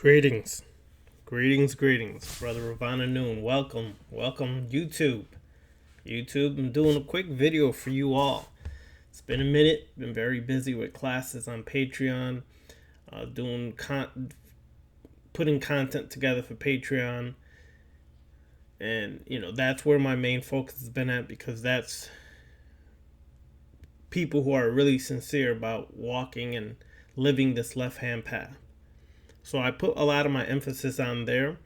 Greetings, greetings, Brother Ravana Noon. Welcome, YouTube. I'm doing a quick video for you all. It's been a minute, been very busy with classes on Patreon, putting content together for Patreon. And, that's where my main focus has been at, because that's people who are really sincere about walking and living this left-hand path. So I put a lot of my emphasis on there,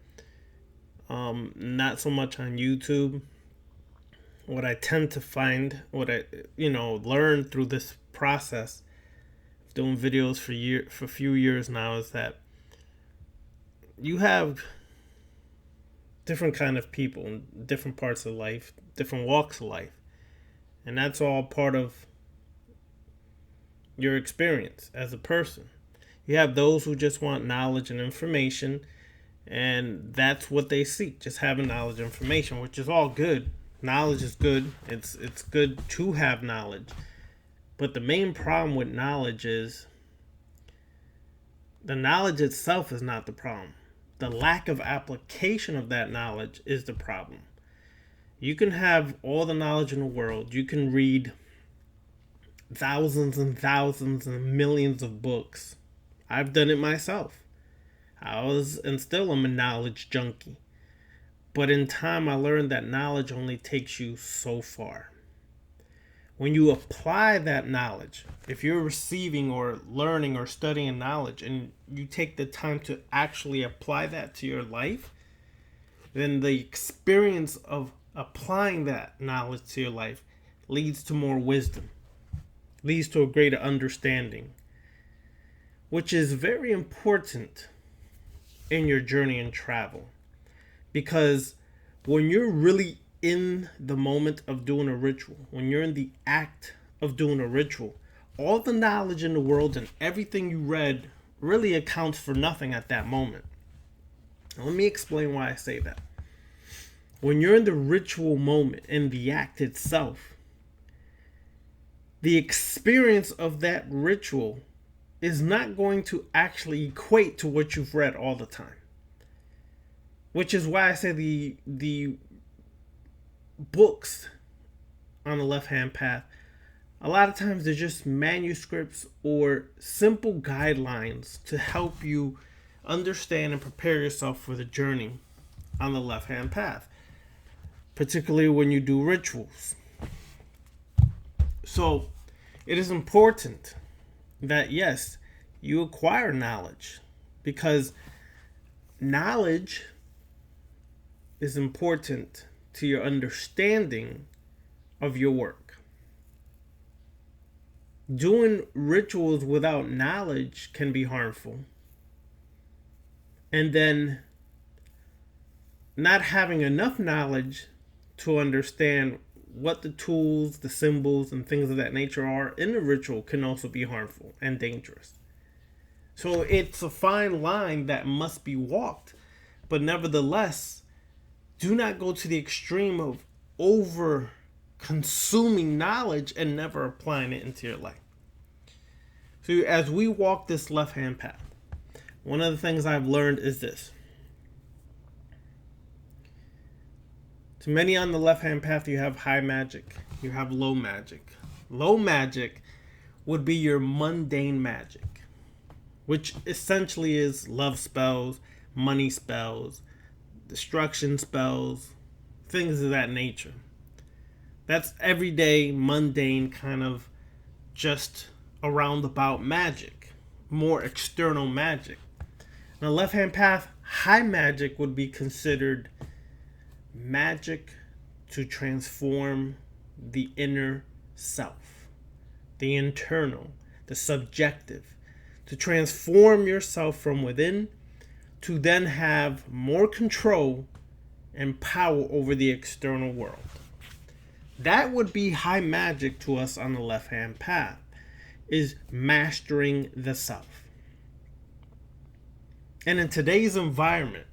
not so much on YouTube. What I tend to find, what I learned through this process of doing videos for a few years now, is that you have different kind of people in different parts of life, different walks of life, and that's all part of your experience as a person. You have those who just want knowledge and information, and that's what they seek, just having knowledge and information, which is all good. Knowledge is good. It's good to have knowledge. But the main problem with knowledge is the knowledge itself is not the problem. The lack of application of that knowledge is the problem. You can have all the knowledge in the world. You can read thousands and thousands and millions of books. I've done it myself. I was and still am a knowledge junkie. But in time, I learned that knowledge only takes you so far. When you apply that knowledge, if you're receiving or learning or studying knowledge, and you take the time to actually apply that to your life, then the experience of applying that knowledge to your life leads to more wisdom, leads to a greater understanding, which is very important in your journey and travel. Because when you're really in the moment of doing a ritual, when you're in the act of doing a ritual, all the knowledge in the world and everything you read really accounts for nothing at that moment. Now, let me explain why I say that. When you're in the ritual moment, in the act itself, the experience of that ritual is not going to actually equate to what you've read all the time. Which is why I say the books on the left-hand path, a lot of times they're just manuscripts or simple guidelines to help you understand and prepare yourself for the journey on the left-hand path, particularly when you do rituals. So it is important that, yes, you acquire knowledge, because knowledge is important to your understanding of your work. Doing rituals without knowledge can be harmful. And then not having enough knowledge to understand what the tools, the symbols, and things of that nature are in the ritual can also be harmful and dangerous. So it's a fine line that must be walked. But nevertheless, do not go to the extreme of over consuming knowledge and never applying it into your life. So as we walk this left-hand path, one of the things I've learned is this. To many on the left-hand path, you have high magic, you have low magic. Low magic would be your mundane magic, which essentially is love spells, money spells, destruction spells, things of that nature. That's everyday, mundane kind of just around about magic, more external magic. Now, left-hand path, high magic would be considered magic to transform the inner self, the internal, the subjective, to transform yourself from within, to then have more control and power over the external world. That would be high magic to us on the left-hand path, is mastering the self. And in today's environment,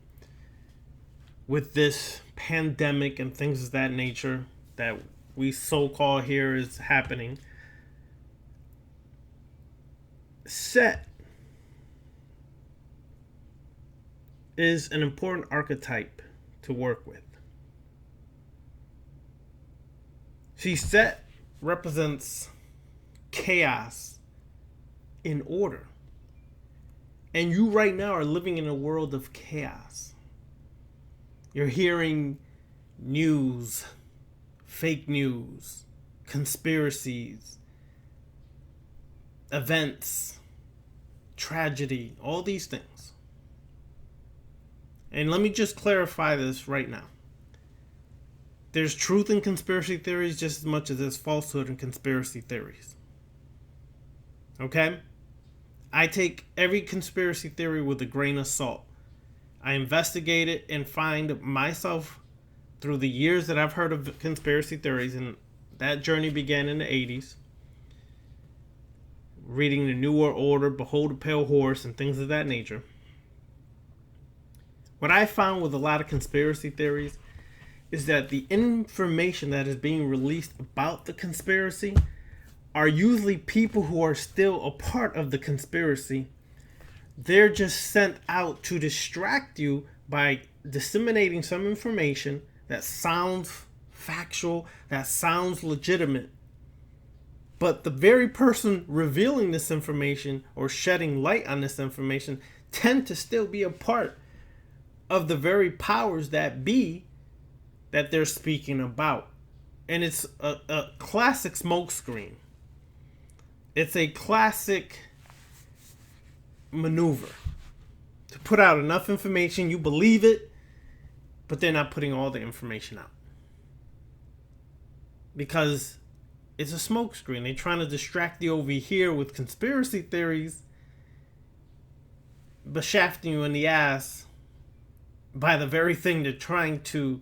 with this pandemic and things of that nature that we so-call here is happening, set is an important archetype to work with. See, Set represents chaos in order. And you right now are living in a world of chaos. You're hearing news, fake news, conspiracies, events, tragedy, all these things. And let me just clarify this right now. There's truth in conspiracy theories just as much as there's falsehood in conspiracy theories. Okay? I take every conspiracy theory with a grain of salt. I investigate it and find myself through the years that I've heard of conspiracy theories, and that journey began in the 80s. Reading the New World Order, Behold a Pale Horse, and things of that nature. What I found with a lot of conspiracy theories is that the information that is being released about the conspiracy are usually people who are still a part of the conspiracy. They're just sent out to distract you by disseminating some information that sounds factual, that sounds legitimate. But the very person revealing this information or shedding light on this information tend to still be a part of the very powers that be that they're speaking about. And it's a classic smokescreen. It's a classic maneuver to put out enough information, you believe it, but they're not putting all the information out. Because it's a smokescreen. They're trying to distract you over here with conspiracy theories, but shafting you in the ass by the very thing they're trying to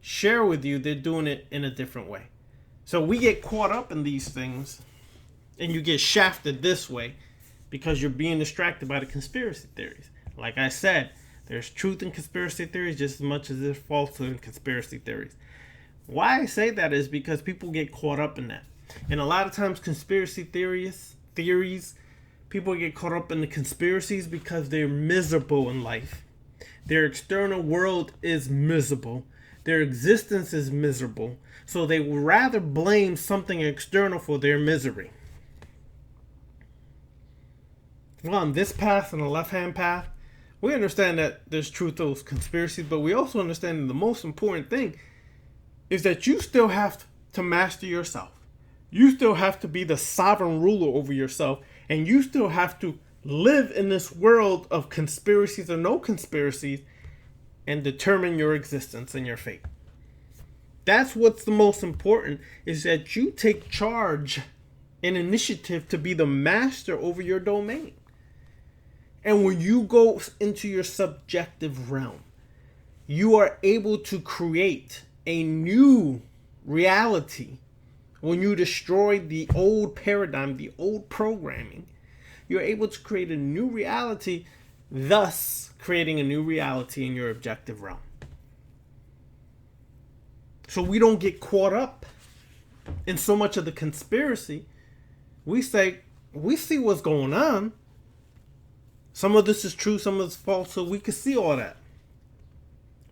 share with you. They're doing it in a different way. So we get caught up in these things, and you get shafted this way because you're being distracted by the conspiracy theories. Like I said, there's truth in conspiracy theories just as much as there's falsehood in conspiracy theories. Why I say that is because people get caught up in that. And a lot of times conspiracy theories, people get caught up in the conspiracies because they're miserable in life. Their external world is miserable. Their existence is miserable. So they would rather blame something external for their misery. Well, on this path, on the left-hand path, we understand that there's truth to those conspiracies, but we also understand that the most important thing is that you still have to master yourself. You still have to be the sovereign ruler over yourself, and you still have to live in this world of conspiracies or no conspiracies and determine your existence and your fate. That's what's the most important, is that you take charge and initiative to be the master over your domain. And when you go into your subjective realm, you are able to create a new reality. When you destroy the old paradigm, the old programming, you're able to create a new reality, thus creating a new reality in your objective realm. So we don't get caught up in so much of the conspiracy. We say, we see what's going on. Some of this is true, some of it's false, so we can see all that.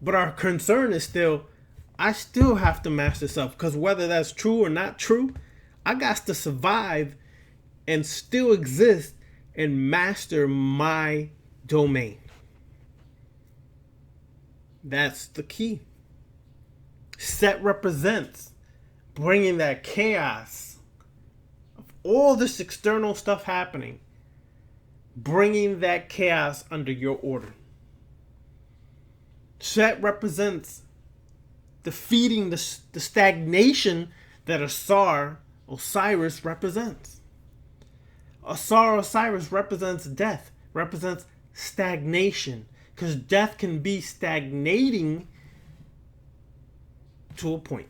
But our concern is still, I still have to master self, because whether that's true or not true, I got to survive and still exist and master my domain. That's the key. Set represents bringing that chaos of all this external stuff happening, bringing that chaos under your order. Set represents defeating the stagnation that Osiris represents. Osiris represents death, represents stagnation, because death can be stagnating to a point.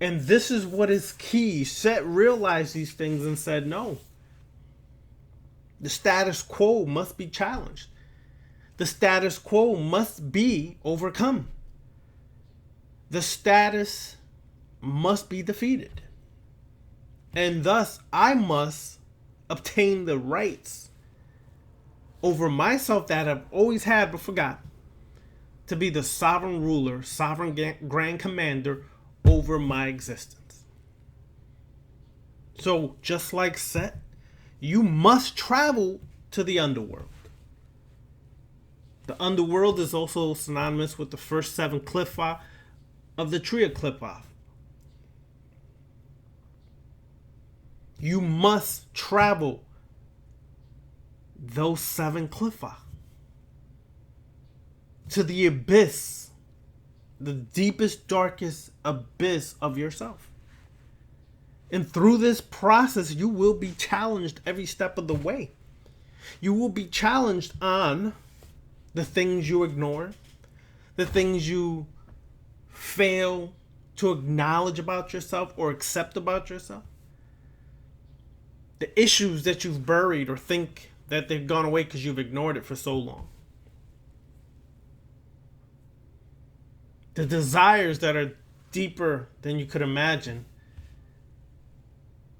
And this is what is key. Set realized these things and said, no. The status quo must be challenged. The status quo must be overcome. The status must be defeated. And thus, I must obtain the rights over myself that I've always had but forgot, to be the sovereign ruler, sovereign grand commander over my existence. So, just like Set, you must travel to the underworld. The underworld is also synonymous with the first 7 clipha of the tree of clipha. You must travel those 7 clipha to the abyss, the deepest, darkest abyss of yourself. And through this process, you will be challenged every step of the way. You will be challenged on the things you ignore, the things you fail to acknowledge about yourself or accept about yourself, the issues that you've buried or think that they've gone away because you've ignored it for so long, the desires that are deeper than you could imagine.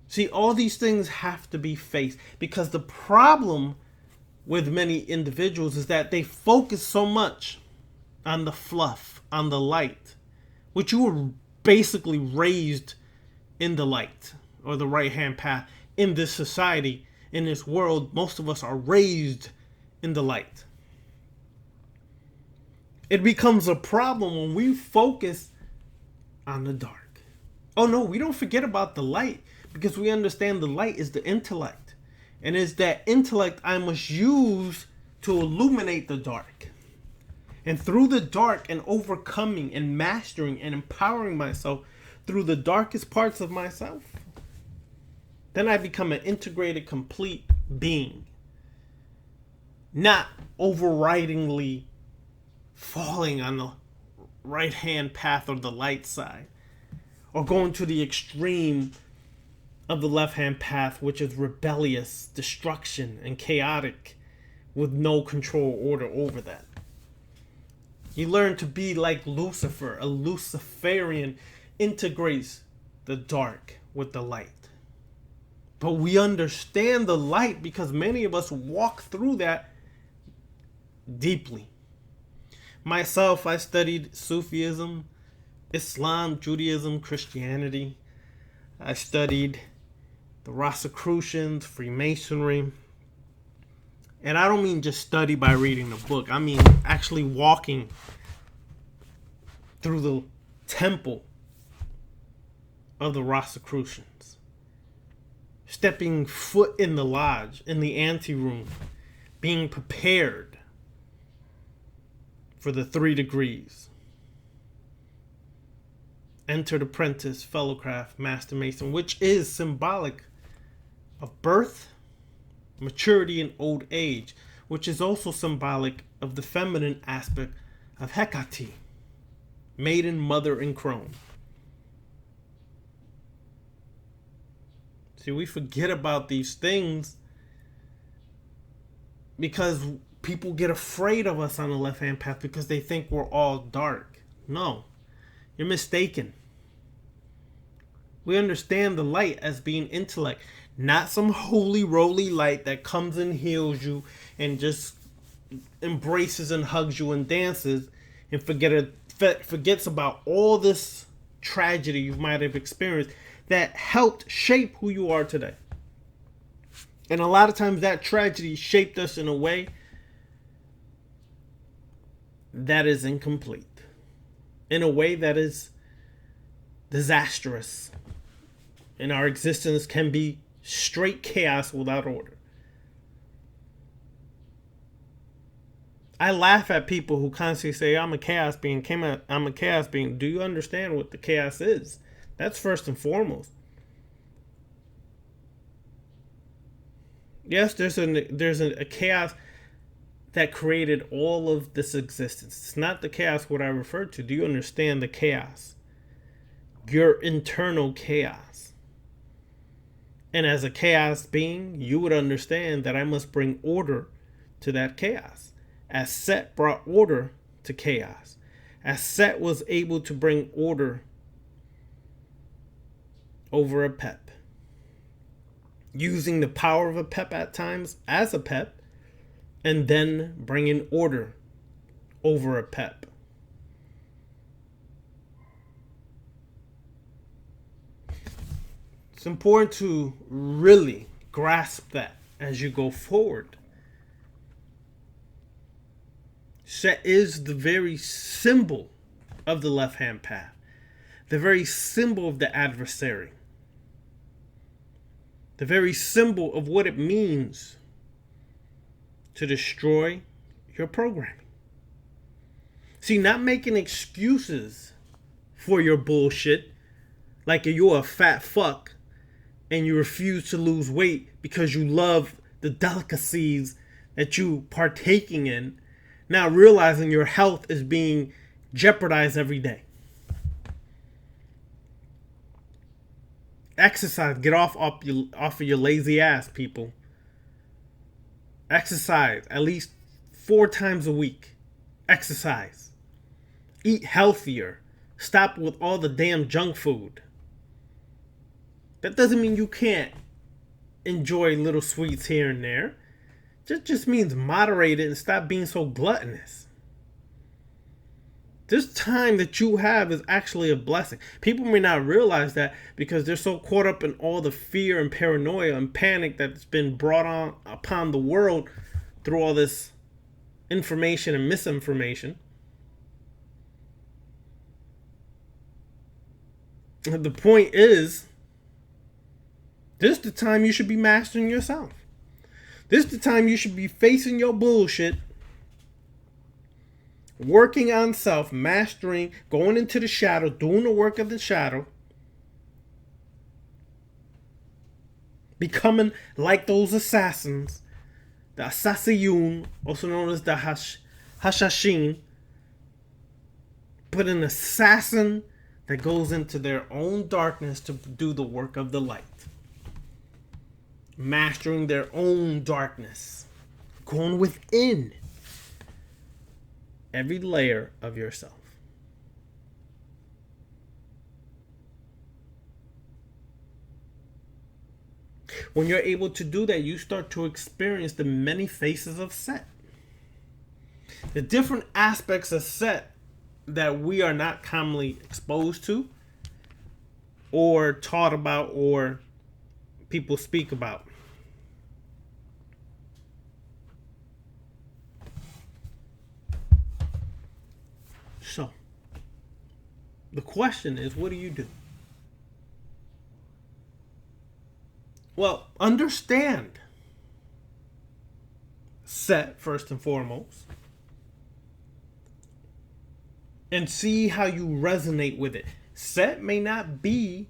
See, all these things have to be faced, because the problem with many individuals is that they focus so much on the fluff, on the light, which you were basically raised in the light or the right hand path. In this society, in this world, most of us are raised in the light. It becomes a problem when we focus on the dark. Oh no, we don't forget about the light, because we understand the light is the intellect. And it's that intellect I must use to illuminate the dark. And through the dark and overcoming and mastering and empowering myself through the darkest parts of myself, then I become an integrated, complete being. Not overridingly falling on the right-hand path or the light side, or going to the extreme of the left-hand path, which is rebellious, destruction, and chaotic, with no control or order over that. You learn to be like Lucifer. A Luciferian integrates the dark with the light. But we understand the light because many of us walk through that deeply. Myself, I studied Sufism, Islam, Judaism, Christianity. I studied the Rosicrucians, Freemasonry. And I don't mean just study by reading the book. I mean actually walking through the temple of the Rosicrucians. Stepping foot in the lodge, in the anteroom, being prepared for the 3 degrees. Entered apprentice, fellowcraft, master mason, which is symbolic of birth, maturity, and old age, which is also symbolic of the feminine aspect of Hecate, maiden, mother, and crone. See, we forget about these things because people get afraid of us on the left-hand path because they think we're all dark. No, you're mistaken. We understand the light as being intellect, not some holy roly light that comes and heals you and just embraces and hugs you and dances and forgets about all this tragedy you might have experienced that helped shape who you are today. And a lot of times that tragedy shaped us in a way that is incomplete, in a way that is disastrous, and our existence can be straight chaos without order. I laugh at people who constantly say, I'm a chaos being. I'm a chaos being. Do you understand what the chaos is? That's first and foremost. Yes, there's a chaos that created all of this existence. It's not the chaos what I referred to. Do you understand the chaos? Your internal chaos. And as a chaos being, you would understand that I must bring order to that chaos. As Set brought order to chaos. As Set was able to bring order over a pep. Using the power of a pep at times as a pep, and then bringing order over a pep. It's important to really grasp that as you go forward. Set is the very symbol of the left hand path, the very symbol of the adversary, the very symbol of what it means to destroy your programming. See, not making excuses for your bullshit, like you're a fat fuck and you refuse to lose weight because you love the delicacies that you partaking in, now realizing your health is being jeopardized every day. Exercise. Get off of your lazy ass, people. Exercise at least 4 times a week. Exercise. Eat healthier. Stop with all the damn junk food. That doesn't mean you can't enjoy little sweets here and there. It just means moderate it and stop being so gluttonous. This time that you have is actually a blessing. People may not realize that because they're so caught up in all the fear and paranoia and panic that's been brought on upon the world through all this information and misinformation. The point is, this is the time you should be mastering yourself. This is the time you should be facing your bullshit, working on self, mastering, going into the shadow, doing the work of the shadow, becoming like those assassins, the Assassin, also known as the Hashashin, but an assassin that goes into their own darkness to do the work of the light. Mastering their own darkness. Going within every layer of yourself. When you're able to do that, you start to experience the many faces of Set. The different aspects of Set that we are not commonly exposed to or taught about or people speak about. So, the question is, what do you do? Well, understand Set first and foremost, and see how you resonate with it. Set may not be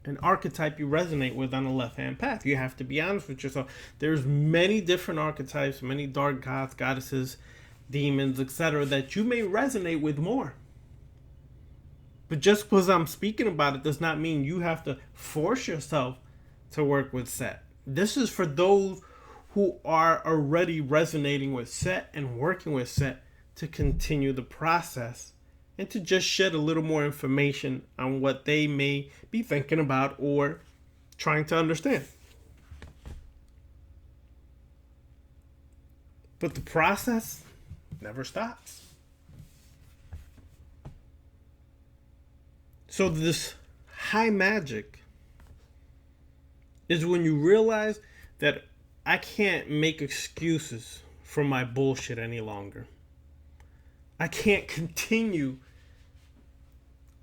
an archetype you resonate with on the left-hand path. You have to be honest with yourself. There's many different archetypes, many dark gods, goddesses, demons, etc. that you may resonate with more. But just because I'm speaking about it does not mean you have to force yourself to work with Set. This is for those who are already resonating with Set and working with Set to continue the process and to just shed a little more information on what they may be thinking about or trying to understand. But the process never stops. So this high magic is when you realize that I can't make excuses for my bullshit any longer. I can't continue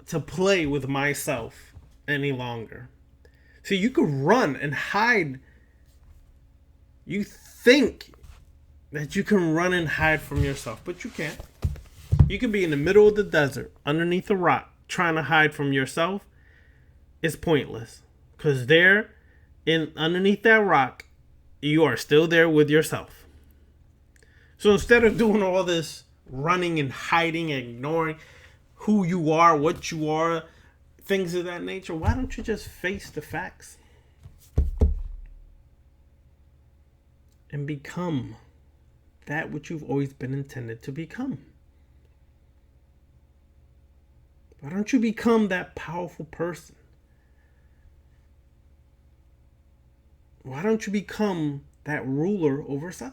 to play with myself any longer. See, you could run and hide. You think that you can run and hide from yourself, but you can't. You can be in the middle of the desert, underneath a rock, trying to hide from yourself. It's pointless. Because there, underneath that rock, you are still there with yourself. So instead of doing all this running and hiding, ignoring who you are, what you are, things of that nature, why don't you just face the facts and become that which you've always been intended to become? Why don't you become that powerful person? Why don't you become that ruler over self?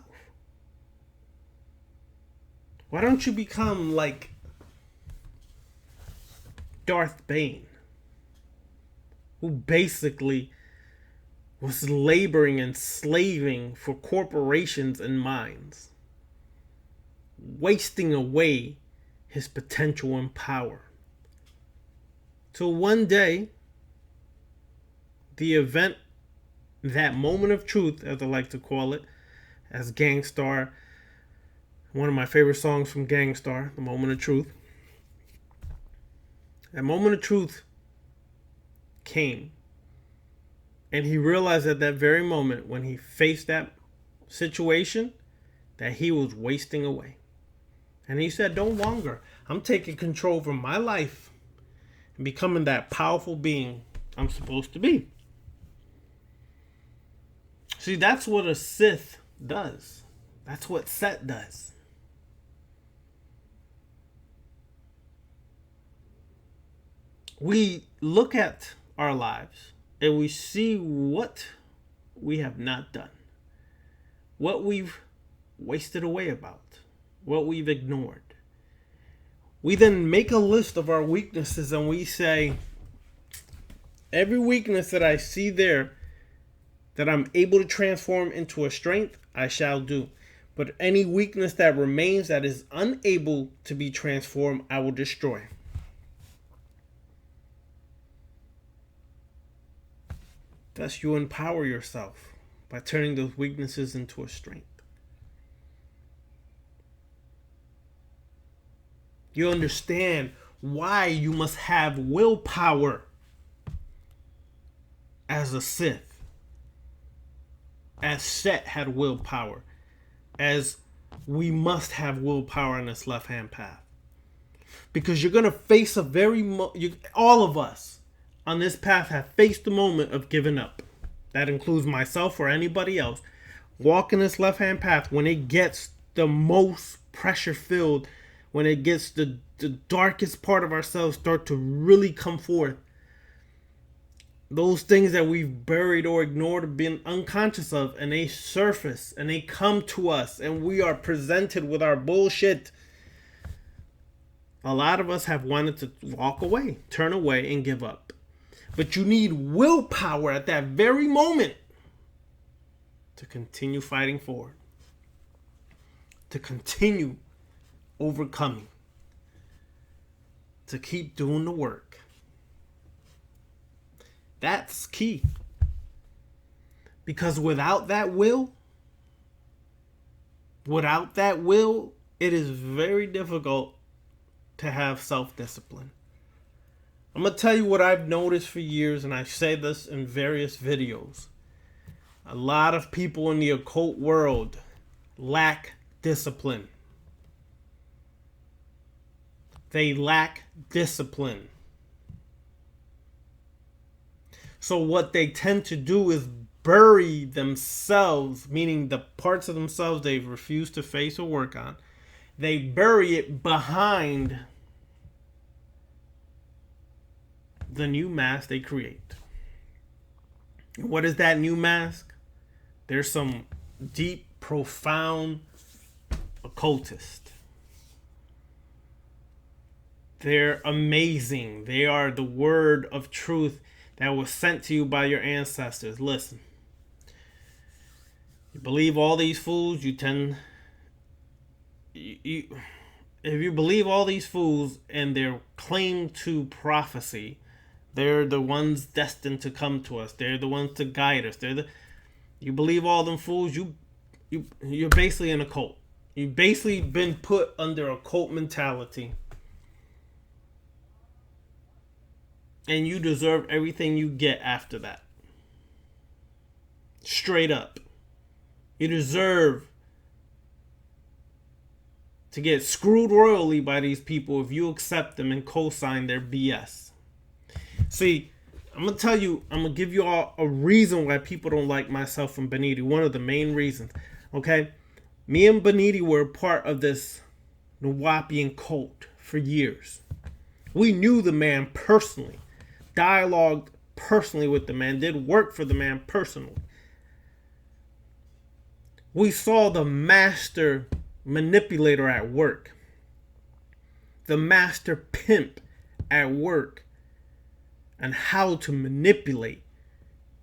Why don't you become like Darth Bane, who basically was laboring and slaving for corporations and minds, wasting away his potential and power. Till one day, the event, that moment of truth, as I like to call it, as Gangstar, one of my favorite songs from Gangstar, The Moment of Truth. That moment of truth came. And he realized at that very moment, when he faced that situation, that he was wasting away. And he said, no longer. I'm taking control over my life and becoming that powerful being I'm supposed to be. See, that's what a Sith does. That's what Set does. We look at our lives and we see what we have not done, what we've wasted away about, what we've ignored. We then make a list of our weaknesses and we say, every weakness that I see there that I'm able to transform into a strength, I shall do. But any weakness that remains that is unable to be transformed, I will destroy. Thus, you empower yourself by turning those weaknesses into a strength. You understand why you must have willpower as a Sith. As Set had willpower. As we must have willpower in this left-hand path. Because you're going to face a all of us on this path have faced the moment of giving up. That includes myself or anybody else. Walking this left-hand path when it gets the most pressure-filled, when it gets the darkest part of ourselves start to really come forth. Those things that we've buried or ignored or been unconscious of, and they surface and they come to us and we are presented with our bullshit. A lot of us have wanted to walk away, turn away, and give up. But you need willpower at that very moment to continue fighting forward, to continue overcoming, to keep doing the work. That's key. Because without that will, it is very difficult to have self-discipline. I'm going to tell you what I've noticed for years, and I say this in various videos. A lot of people in the occult world lack discipline. They lack discipline. So what they tend to do is bury themselves, meaning the parts of themselves they refuse to face or work on. They bury it behind the new mask they create. And what is that new mask? There's some deep, profound occultist. They're amazing. They are the word of truth that was sent to you by your ancestors. Listen. You believe all these fools, if you believe all these fools and their claim to prophecy, they're the ones destined to come to us. They're the ones to guide us. You believe all them fools, you're basically in a cult. You've basically been put under a cult mentality. And you deserve everything you get after that. Straight up. You deserve to get screwed royally by these people if you accept them and co-sign their BS. See, I'm going to give you all a reason why people don't like myself and Beniti. One of the main reasons. Okay? Me and Beniti were part of this Nawapian cult for years. We knew the man personally. Dialogued personally with the man, did work for the man personally. We saw the master manipulator at work. the master pimp at work and how to manipulate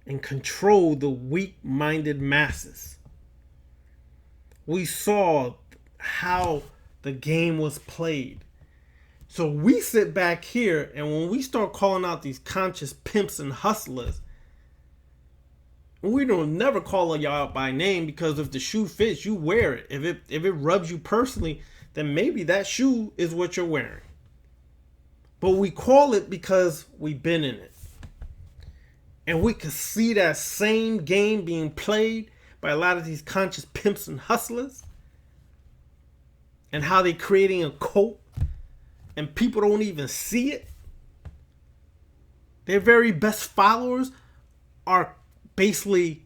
and control the weak-minded masses. We saw how the game was played. So we sit back here, and when we start calling out these conscious pimps and hustlers, we don't never call y'all out by name, because if the shoe fits, you wear it. If it rubs you personally, then maybe that shoe is what you're wearing. But we call it because we've been in it. And we can see that same game being played by a lot of these conscious pimps and hustlers. And how they're creating a cult. And people don't even see it. Their very best followers are basically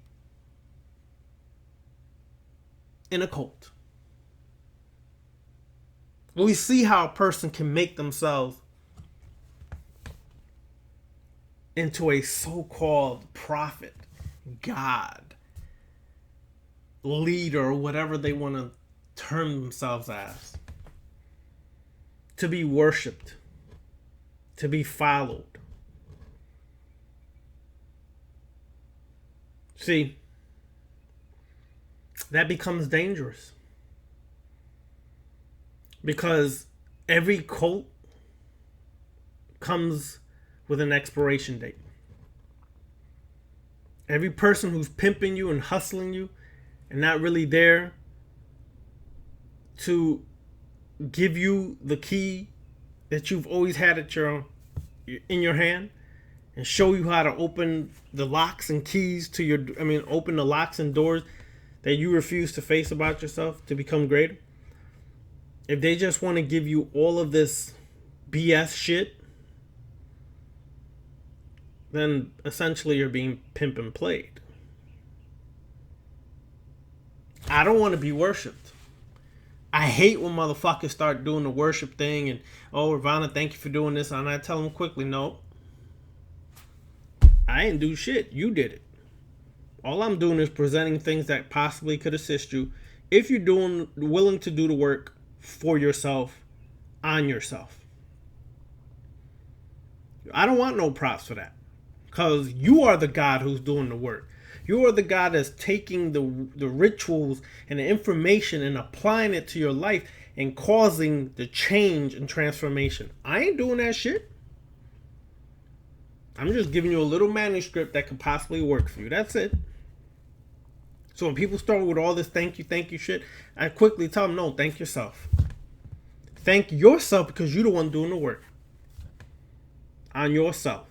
in a cult. We see how a person can make themselves into a so-called prophet, God, leader, or whatever they want to term themselves as. To be worshipped. To be followed. See, that becomes dangerous. Because every cult comes with an expiration date. Every person who's pimping you and hustling you and not really there to give you the key that you've always had in your hand and show you how to open the locks and keys to open the locks and doors that you refuse to face about yourself to become greater. If they just want to give you all of this BS shit, then essentially you're being pimp and played. I don't want to be worshipped. I hate when motherfuckers start doing the worship thing and, oh, Ravana, thank you for doing this. And I tell them quickly, no, I didn't do shit. You did it. All I'm doing is presenting things that possibly could assist you if you're willing to do the work for yourself, on yourself. I don't want no props for that. Because you are the God who's doing the work. You are the God that's taking the rituals and the information and applying it to your life and causing the change and transformation. I ain't doing that shit. I'm just giving you a little manuscript that could possibly work for you. That's it. So when people start with all this thank you shit, I quickly tell them, no, thank yourself. Thank yourself because you're the one doing the work. On yourself.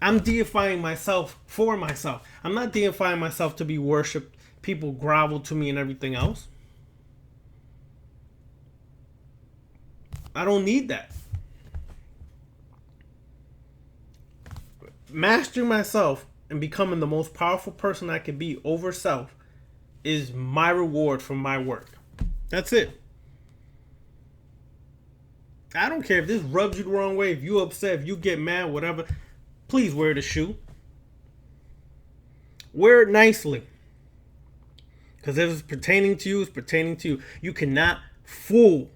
I'm deifying myself for myself. I'm not deifying myself to be worshipped. People grovel to me and everything else. I don't need that. Mastering myself and becoming the most powerful person I can be over self is my reward for my work. That's it. I don't care if this rubs you the wrong way, if you upset, if you get mad, whatever. Please wear the shoe. Wear it nicely. Because if it's pertaining to you, it's pertaining to you. You cannot fool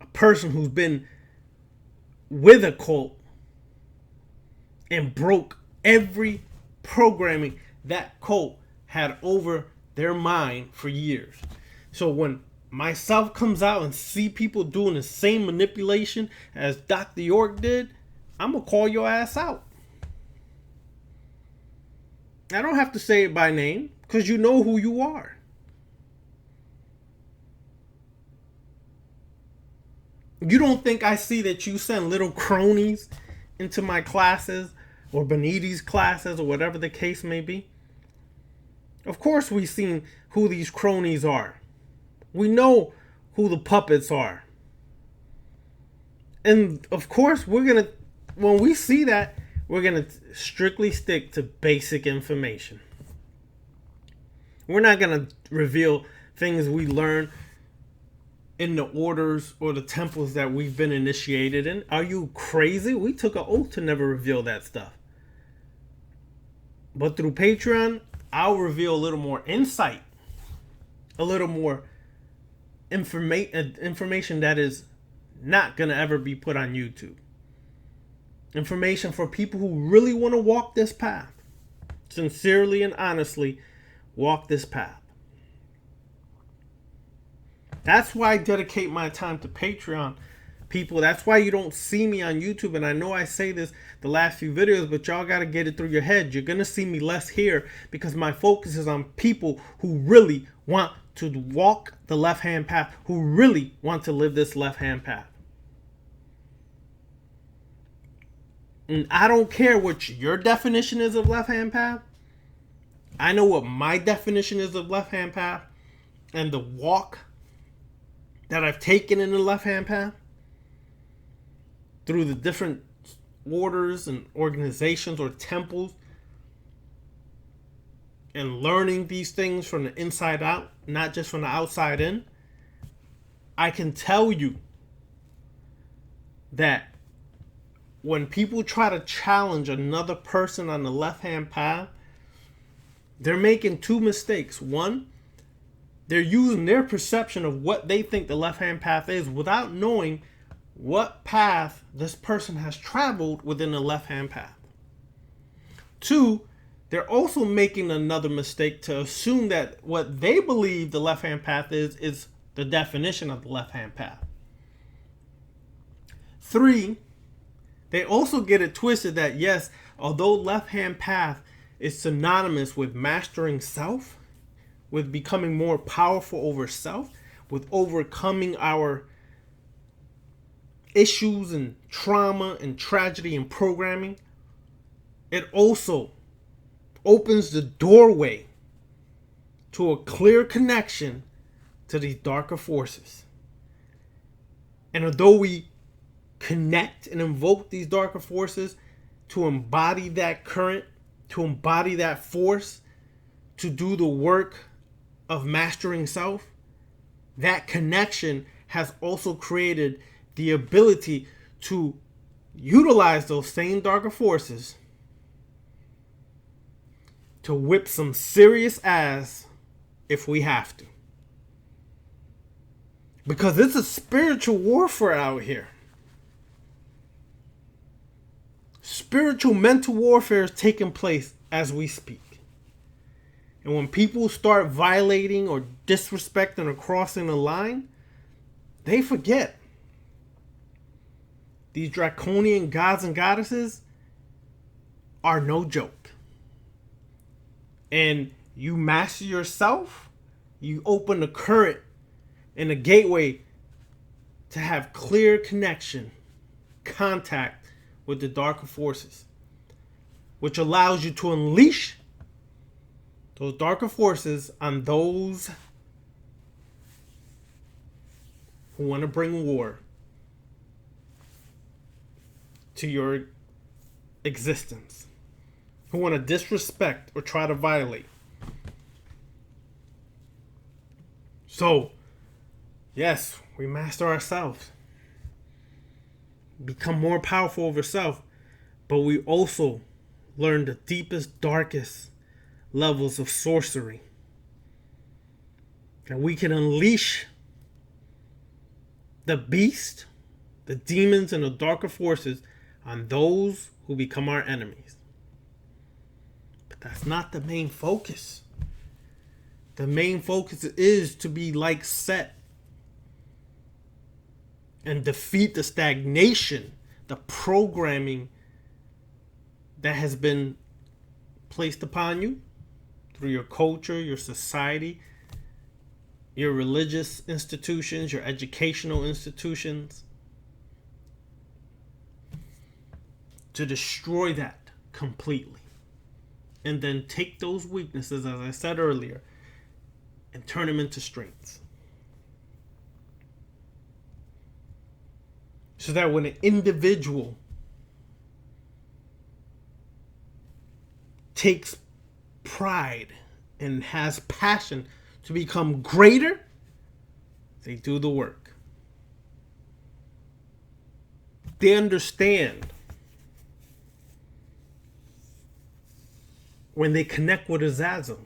a person who's been with a cult and broke every programming that cult had over their mind for years. So when myself comes out and see people doing the same manipulation as Dr. York did, I'm going to call your ass out. I don't have to say it by name because you know who you are. You don't think I see that you send little cronies into my classes or Beniti's classes or whatever the case may be? Of course we've seen who these cronies are. We know who the puppets are. And of course when we see that, we're going to strictly stick to basic information. We're not going to reveal things we learn in the orders or the temples that we've been initiated in. Are you crazy? We took an oath to never reveal that stuff. But through Patreon, I'll reveal a little more insight, a little more information that is not going to ever be put on YouTube. Information for people who really want to walk this path. Sincerely and honestly walk this path. That's why I dedicate my time to Patreon, people. That's why you don't see me on YouTube. And I know I say this the last few videos, but y'all got to get it through your head. You're going to see me less here because my focus is on people who really want to walk the left-hand path, who really want to live this left-hand path. And I don't care what your definition is of left-hand path. I know what my definition is of left-hand path, and the walk that I've taken in the left-hand path through the different orders and organizations or temples, and learning these things from the inside out, not just from the outside in. I can tell you that when people try to challenge another person on the left-hand path, they're making two mistakes. One, they're using their perception of what they think the left-hand path is without knowing what path this person has traveled within the left-hand path. Two, they're also making another mistake to assume that what they believe the left-hand path is the definition of the left-hand path. Three, they also get it twisted that yes, although left-hand path is synonymous with mastering self, with becoming more powerful over self, with overcoming our issues and trauma and tragedy and programming, it also opens the doorway to a clear connection to these darker forces. And although we connect and invoke these darker forces to embody that current, to embody that force, to do the work of mastering self, that connection has also created the ability to utilize those same darker forces to whip some serious ass if we have to. Because it's a spiritual warfare out here. Spiritual mental warfare is taking place as we speak. And when people start violating or disrespecting or crossing the line, they forget. These draconian gods and goddesses are no joke. And you master yourself, you open the current and the gateway to have clear connection, contact with the darker forces, which allows you to unleash those darker forces on those who want to bring war to your existence, who want to disrespect or try to violate. So, yes, we master ourselves, become more powerful over self, but we also learn the deepest, darkest levels of sorcery. And we can unleash the beast, the demons, and the darker forces on those who become our enemies. But that's not the main focus. The main focus is to be like Set and defeat the stagnation, the programming that has been placed upon you through your culture, your society, your religious institutions, your educational institutions, to destroy that completely. And then take those weaknesses, as I said earlier, and turn them into strengths. So that when an individual takes pride and has passion to become greater, they do the work. They understand when they connect with a Zazzle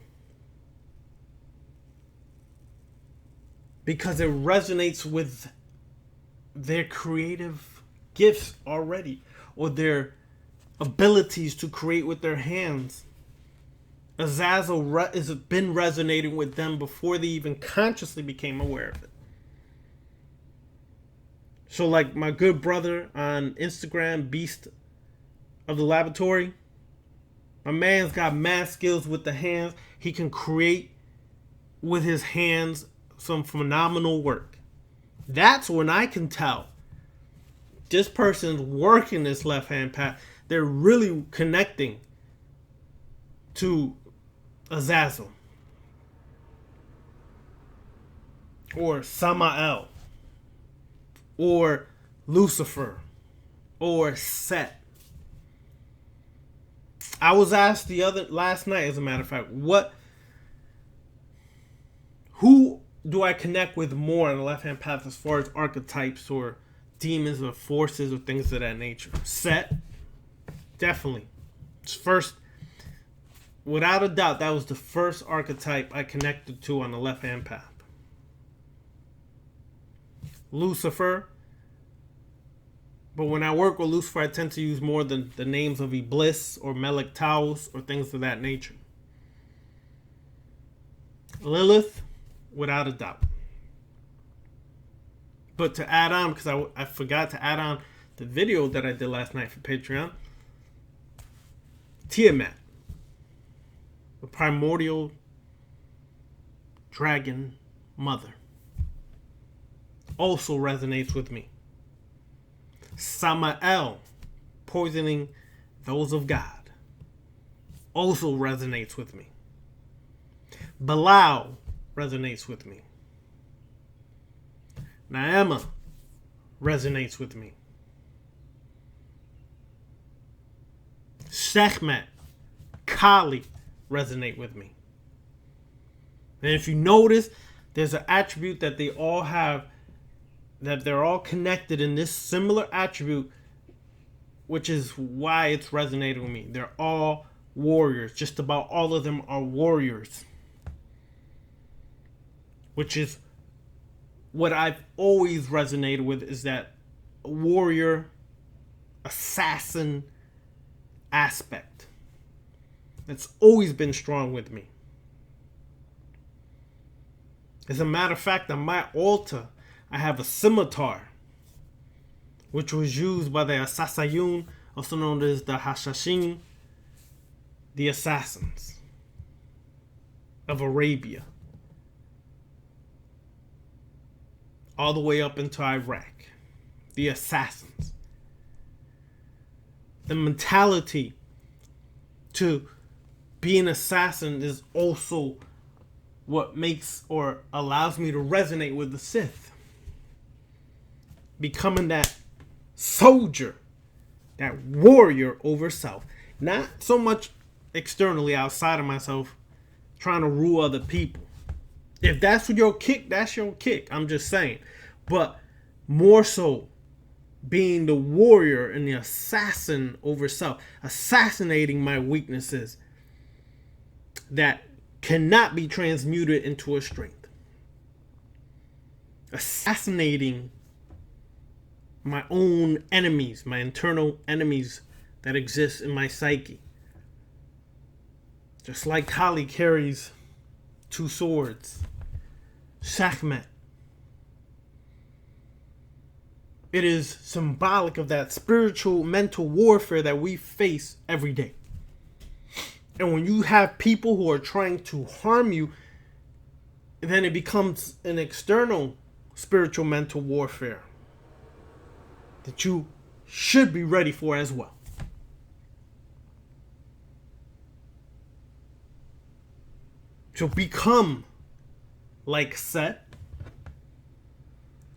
because it resonates with their creative gifts already, or their abilities to create with their hands. Azazel has been resonating with them before they even consciously became aware of it. So like my good brother on Instagram, Beast of the Laboratory, my man's got mad skills with the hands. He can create with his hands some phenomenal work. That's when I can tell this person's working this left hand path. They're really connecting to Azazel or Samael or Lucifer or Set. I was asked last night, as a matter of fact, who do I connect with more on the left hand path as far as archetypes or demons or forces or things of that nature? Set, definitely. It's first, without a doubt, that was the first archetype I connected to on the left hand path. Lucifer. But when I work with Lucifer, I tend to use more the names of Iblis or Melech Taos or things of that nature. Lilith, without a doubt. But to add on, because I forgot to add on the video that I did last night for Patreon, Tiamat, the primordial dragon mother, also resonates with me. Samael, poisoning those of God, also resonates with me. Belial resonates with me. Naama resonates with me. Sekhmet, Kali resonate with me. And if you notice, there's an attribute that they all have, that they're all connected in this similar attribute, which is why it's resonating with me. They're all warriors. Just about all of them are warriors. Which is what I've always resonated with, is that warrior, assassin aspect. That's always been strong with me. As a matter of fact, on my altar, I have a scimitar, which was used by the Asasayun, also known as the Hashashin, the assassins of Arabia, all the way up into Iraq. The assassins. The mentality to be an assassin is also what makes or allows me to resonate with the Sith. Becoming that soldier, that warrior over self. Not so much externally outside of myself, trying to rule other people. If that's your kick, that's your kick. I'm just saying. But more so being the warrior and the assassin over self. Assassinating my weaknesses that cannot be transmuted into a strength. Assassinating my own enemies, my internal enemies that exist in my psyche. Just like Kali carries two swords. Sekhmet. It is symbolic of that spiritual, mental warfare that we face every day. And when you have people who are trying to harm you, then it becomes an external spiritual, mental warfare that you should be ready for as well. So become like Set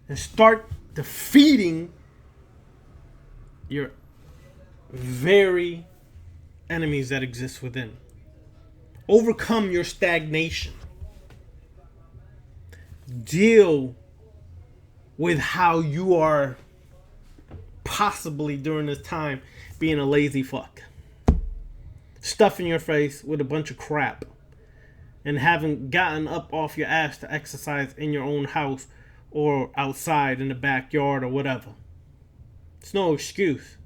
and start defeating your very enemies that exist within. Overcome your stagnation. Deal with how you are possibly during this time being a lazy fuck. Stuffing your face with a bunch of crap and haven't gotten up off your ass to exercise in your own house or outside in the backyard or whatever. It's no excuse.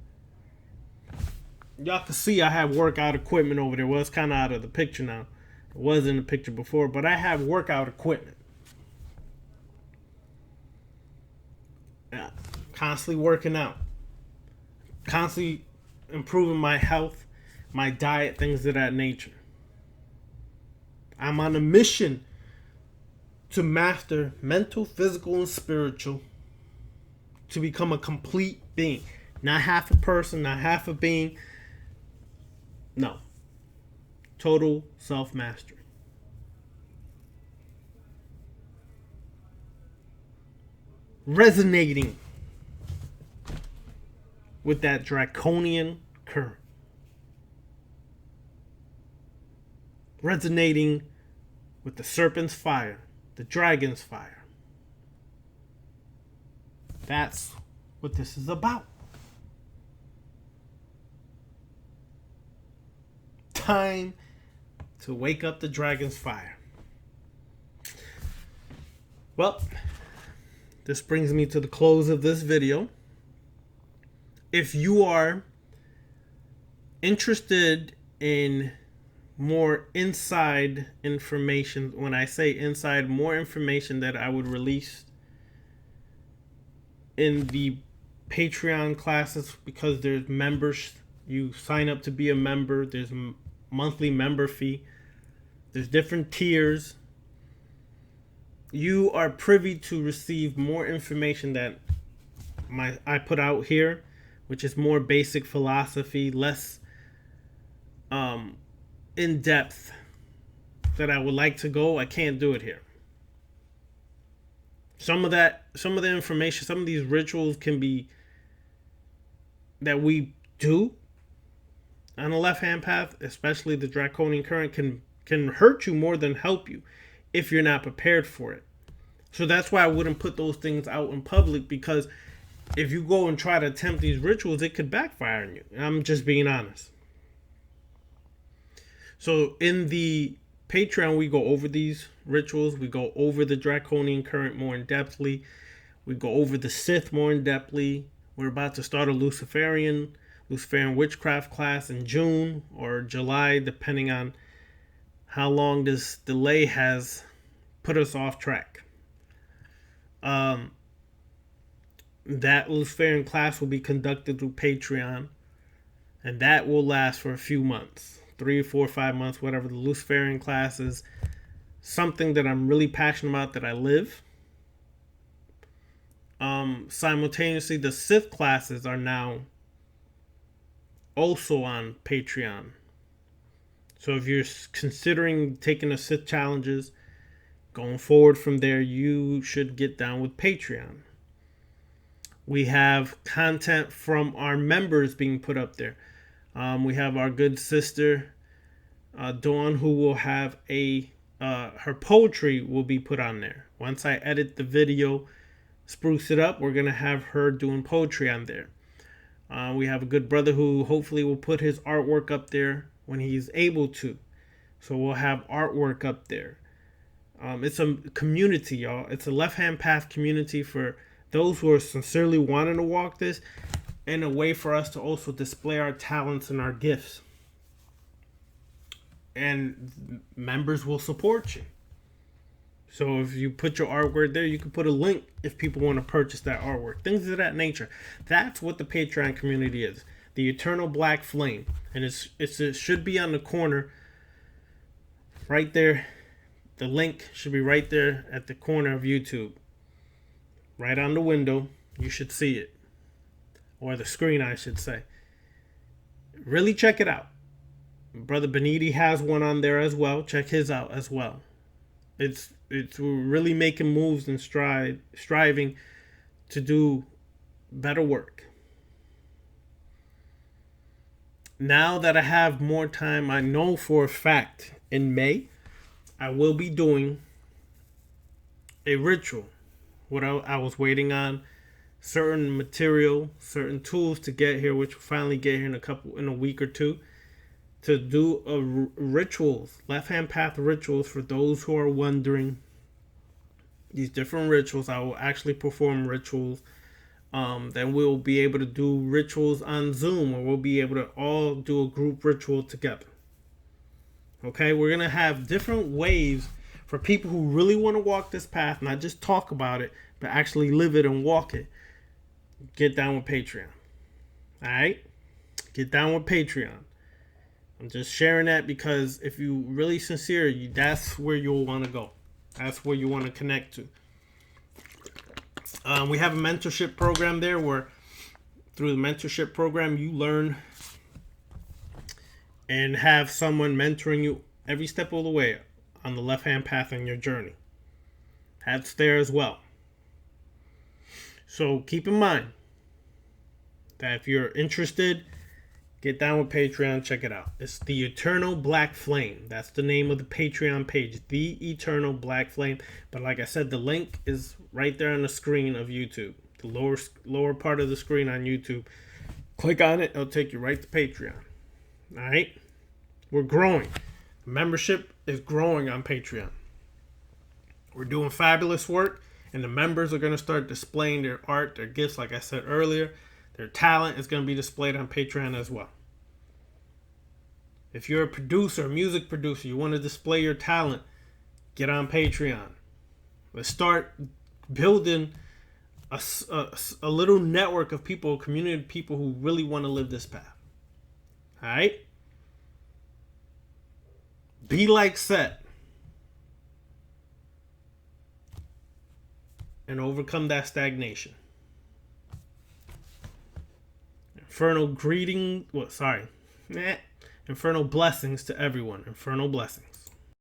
Y'all can see I have workout equipment over there. Well, it's kind of out of the picture now. It was in the picture before, but I have workout equipment. Yeah, constantly working out. Constantly improving my health, my diet, things of that nature. I'm on a mission to master mental, physical, and spiritual, to become a complete being. Not half a person, not half a being. No. Total self-mastery. Resonating with that draconian current. Resonating with the serpent's fire, the dragon's fire. That's what this is about. Time to wake up the dragon's fire. Well, this brings me to the close of this video. If you are interested in more inside information, when I say inside, more information that I would release in the Patreon classes, because there's members. You sign up to be a member. There's a monthly member fee. There's different tiers. You are privy to receive more information that I put out here, which is more basic philosophy, less in depth that I would like to go. I can't do it here. Some of the information, some of these rituals can be that we do on the left-hand path, especially the draconian current, can hurt you more than help you if you're not prepared for it. So that's why I wouldn't put those things out in public, because if you go and try to attempt these rituals, it could backfire on you. I'm just being honest. So in the Patreon, we go over these rituals. We go over the draconian current more in depthly. We go over the Sith more in depthly. We're about to start a Luciferian witchcraft class in June or July, depending on how long this delay has put us off track. That Luciferian class will be conducted through Patreon, and that will last for a few months, 3, 4, 5 months, whatever. The Luciferian class is something that I'm really passionate about, that I live. Simultaneously, the Sith classes are now also on Patreon. So if you're considering taking the Sith challenges, going forward from there, you should get down with Patreon. We have content from our members being put up there. We have our good sister, Dawn, who will have her poetry will be put on there. Once I edit the video, spruce it up, we're going to have her doing poetry on there. We have a good brother who hopefully will put his artwork up there when he's able to. So we'll have artwork up there. It's a community, y'all. It's a left-hand path community for those who are sincerely wanting to walk this, and a way for us to also display our talents and our gifts. And members will support you. So if you put your artwork there, you can put a link if people want to purchase that artwork. Things of that nature. That's what the Patreon community is. The eternal black flame. And it should be on the corner right there. The link should be right there at the corner of YouTube. Right on the window. You should see it. Or the screen, I should say. Really check it out. Brother Beniti has one on there as well. Check his out as well. It's really making moves and striving to do better work. Now that I have more time, I know for a fact in May, I will be doing a ritual. What I was waiting on, certain material, certain tools to get here, which will finally get here in a week or two. to do rituals, left hand path rituals for those who are wondering. These different rituals, I will actually perform rituals. Then we'll be able to do rituals on Zoom, or we'll be able to all do a group ritual together. Okay, we're gonna have different ways for people who really want to walk this path, not just talk about it, but actually live it and walk it. Get down with Patreon. All right, get down with Patreon. I'm just sharing that because if you really sincere, that's where you'll want to go. That's where you want to connect to. We have a mentorship program there where through the mentorship program you learn and have someone mentoring you every step of the way on the left-hand path in your journey. That's there as well. So keep in mind that if you're interested, get down with Patreon, check it out. It's The Eternal Black Flame. That's the name of the Patreon page, The Eternal Black Flame. But like I said, the link is right there on the screen of YouTube. The lower part of the screen on YouTube. Click on it, it'll take you right to Patreon. Alright? We're growing. The membership is growing on Patreon. We're doing fabulous work, and the members are going to start displaying their art, their gifts, like I said earlier. Their talent is going to be displayed on Patreon as well. If you're a producer, a music producer, you want to display your talent, get on Patreon. Let's start building a little network of people, a community of people who really want to live this path. All right? Be like Set. And overcome that stagnation. Infernal blessings to everyone. Infernal blessings.